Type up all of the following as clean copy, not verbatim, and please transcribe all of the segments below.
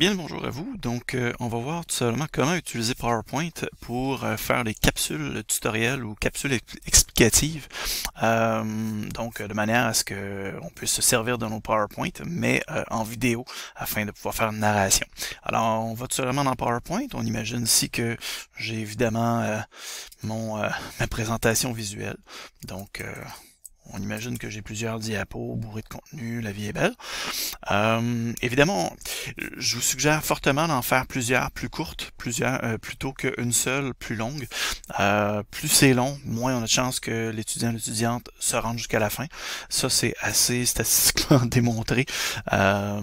Bien le bonjour à vous. Donc, on va voir tout simplement comment utiliser PowerPoint pour faire des capsules tutoriels ou capsules explicatives. De manière à ce que on puisse se servir de nos PowerPoint, mais en vidéo, afin de pouvoir faire une narration. Alors, on va tout simplement dans PowerPoint. On imagine ici que j'ai évidemment ma présentation visuelle. Donc, on imagine que j'ai plusieurs diapos bourrés de contenu, la vie est belle. Évidemment, je vous suggère fortement d'en faire plusieurs plus courtes, plutôt qu'une seule plus longue. Plus c'est long, moins on a de chance que l'étudiant ou l'étudiante se rende jusqu'à la fin. Ça, c'est assez statistiquement démontré. Euh,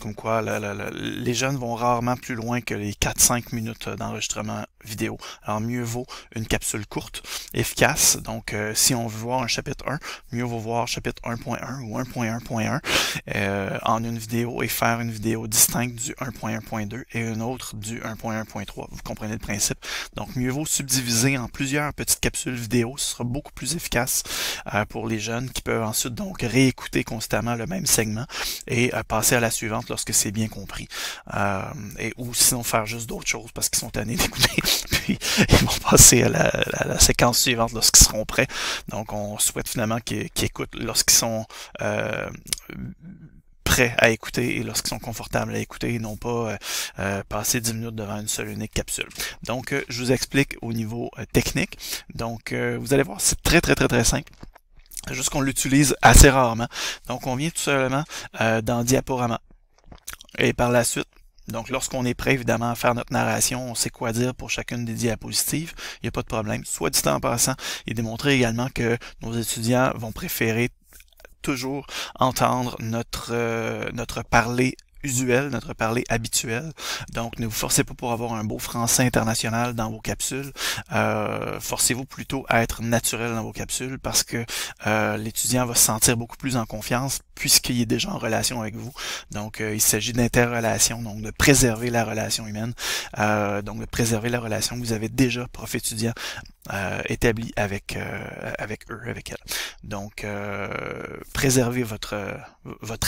Comme quoi, les jeunes vont rarement plus loin que les 4-5 minutes d'enregistrement vidéo. Alors, mieux vaut une capsule courte, efficace. Donc, si on veut voir un chapitre 1, mieux vaut voir chapitre 1.1 ou 1.1.1 en une vidéo et faire une vidéo distincte du 1.1.2 et une autre du 1.1.3. Vous comprenez le principe. Donc, mieux vaut subdiviser en plusieurs petites capsules vidéo. Ce sera beaucoup plus efficace pour les jeunes qui peuvent ensuite donc réécouter constamment le même segment et passer à la suivante lorsque c'est bien compris. Ou sinon faire juste d'autres choses parce qu'ils sont tannés d'écouter. Puis, ils vont passer à la séquence suivante lorsqu'ils seront prêts. Donc, on souhaite finalement qu'ils écoutent lorsqu'ils sont prêts à écouter et lorsqu'ils sont confortables à écouter et non pas passer 10 minutes devant une seule unique capsule. Donc, je vous explique au niveau technique. Donc, vous allez voir, c'est très simple. C'est juste qu'on l'utilise assez rarement. Donc, on vient tout simplement dans Diaporama. Et par la suite, donc, lorsqu'on est prêt, évidemment, à faire notre narration, on sait quoi dire pour chacune des diapositives. Il n'y a pas de problème. Soit dit en passant, il est démontré également que nos étudiants vont préférer toujours entendre notre parler usuel, notre parler habituel. Donc, ne vous forcez pas pour avoir un beau français international dans vos capsules. Forcez-vous plutôt à être naturel dans vos capsules parce que l'étudiant va se sentir beaucoup plus en confiance puisqu'il est déjà en relation avec vous. Donc, il s'agit d'interrelation, donc de préserver la relation humaine, donc de préserver la relation que vous avez déjà, prof-étudiant, établi avec eux, avec elle. Donc, préservez votre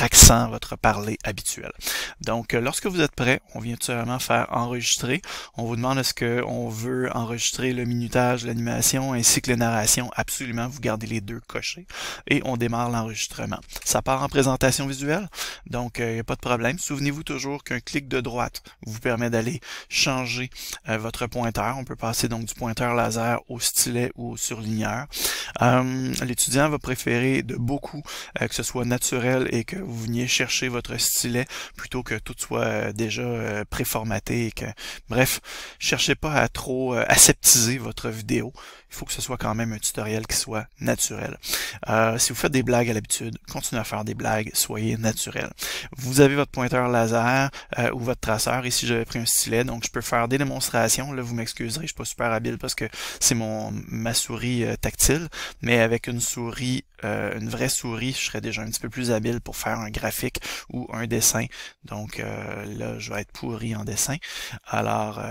accent, votre parler habituel. Donc, lorsque vous êtes prêt, on vient tout simplement faire enregistrer. On vous demande est-ce qu'on veut enregistrer le minutage, l'animation ainsi que les narrations. Absolument, vous gardez les deux cochés et on démarre l'enregistrement. Ça part en présentation visuelle, donc il n'y a pas de problème. Souvenez-vous toujours qu'un clic de droite vous permet d'aller changer votre pointeur. On peut passer donc du pointeur laser au stylet ou au surligneur. L'étudiant va préférer de beaucoup que ce soit naturel et que vous veniez chercher votre stylet plutôt que tout soit déjà préformaté et que, bref, cherchez pas à trop aseptiser votre vidéo. Il faut que ce soit quand même un tutoriel qui soit naturel. Si vous faites des blagues à l'habitude, continuez à faire des blagues, soyez naturel. Vous avez votre pointeur laser ou votre traceur. Ici, j'avais pris un stylet, donc je peux faire des démonstrations. Là, vous m'excuserez, je suis pas super habile parce que c'est ma souris tactile, mais avec une souris, une vraie souris, je serais déjà un petit peu plus habile pour faire un graphique ou un dessin. Donc là, je vais être pourri en dessin. Alors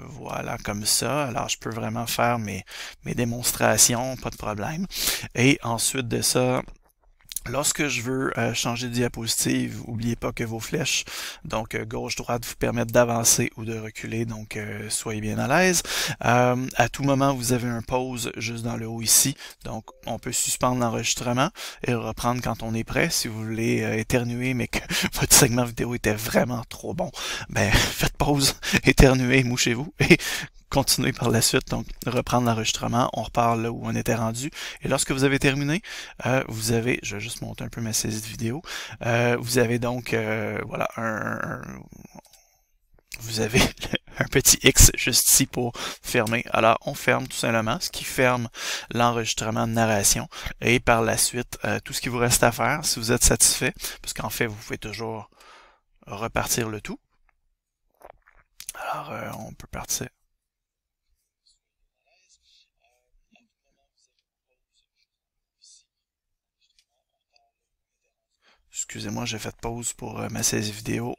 voilà, comme ça. Alors je peux vraiment faire mes démonstrations, pas de problème. Et ensuite de ça, lorsque je veux changer de diapositive, n'oubliez pas que vos flèches, donc gauche-droite, vous permettent d'avancer ou de reculer, donc soyez bien à l'aise. À tout moment, vous avez un pause juste dans le haut ici, donc on peut suspendre l'enregistrement et le reprendre quand on est prêt. Si vous voulez éternuer, mais que votre segment vidéo était vraiment trop bon, ben faites pause, éternuez, mouchez-vous et continuez par la suite, donc reprendre l'enregistrement, on repart là où on était rendu. Et lorsque vous avez terminé, vous avez, je vais juste monter un peu ma saisie de vidéo, vous avez donc, voilà, vous avez un petit X juste ici pour fermer. Alors, on ferme tout simplement, ce qui ferme l'enregistrement de narration. Et par la suite, tout ce qui vous reste à faire, si vous êtes satisfait, parce qu'en fait, vous pouvez toujours repartir le tout. Alors, on peut partir. Excusez-moi, j'ai fait pause pour ma saisie vidéo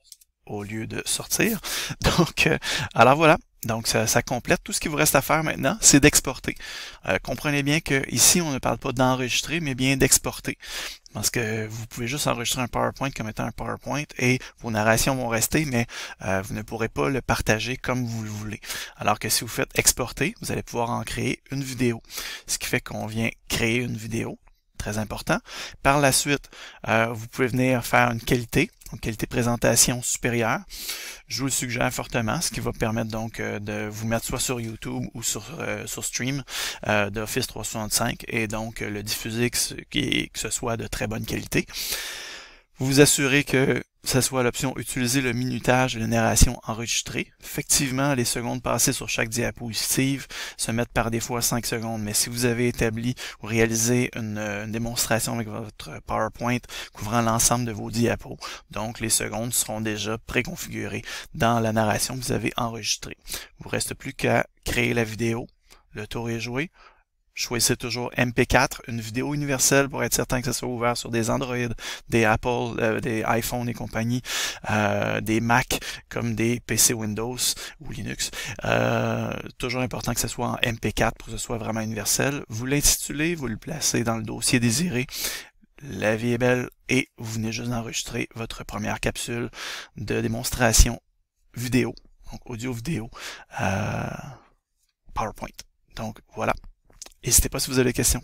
au lieu de sortir. Donc, alors voilà, Donc, ça complète. Tout ce qu'il vous reste à faire maintenant, c'est d'exporter. Comprenez bien que ici, on ne parle pas d'enregistrer, mais bien d'exporter. Parce que vous pouvez juste enregistrer un PowerPoint comme étant un PowerPoint et vos narrations vont rester, mais vous ne pourrez pas le partager comme vous le voulez. Alors que si vous faites exporter, vous allez pouvoir en créer une vidéo. Ce qui fait qu'on vient créer une vidéo. Très important. Par la suite, vous pouvez venir faire une qualité présentation supérieure. Je vous le suggère fortement, ce qui va permettre donc de vous mettre soit sur YouTube ou sur Stream d'Office 365 et donc le diffuser que ce soit de très bonne qualité. Vous vous assurez que ce soit l'option utiliser le minutage de la narration enregistrée. Effectivement, les secondes passées sur chaque diapositive se mettent par défaut à 5 secondes, mais si vous avez établi ou réalisé une démonstration avec votre PowerPoint couvrant l'ensemble de vos diapos, donc les secondes seront déjà préconfigurées dans la narration que vous avez enregistrée. Il ne vous reste plus qu'à créer la vidéo. Le tour est joué. Choisissez toujours MP4, une vidéo universelle pour être certain que ça soit ouvert sur des Android, des Apple, des iPhone et compagnie, des Mac comme des PC Windows ou Linux. Toujours important que ce soit en MP4 pour que ce soit vraiment universel. Vous l'intitulez, vous le placez dans le dossier désiré. La vie est belle et vous venez juste d'enregistrer votre première capsule de démonstration vidéo, donc audio-vidéo, PowerPoint. Donc voilà. N'hésitez pas si vous avez des questions.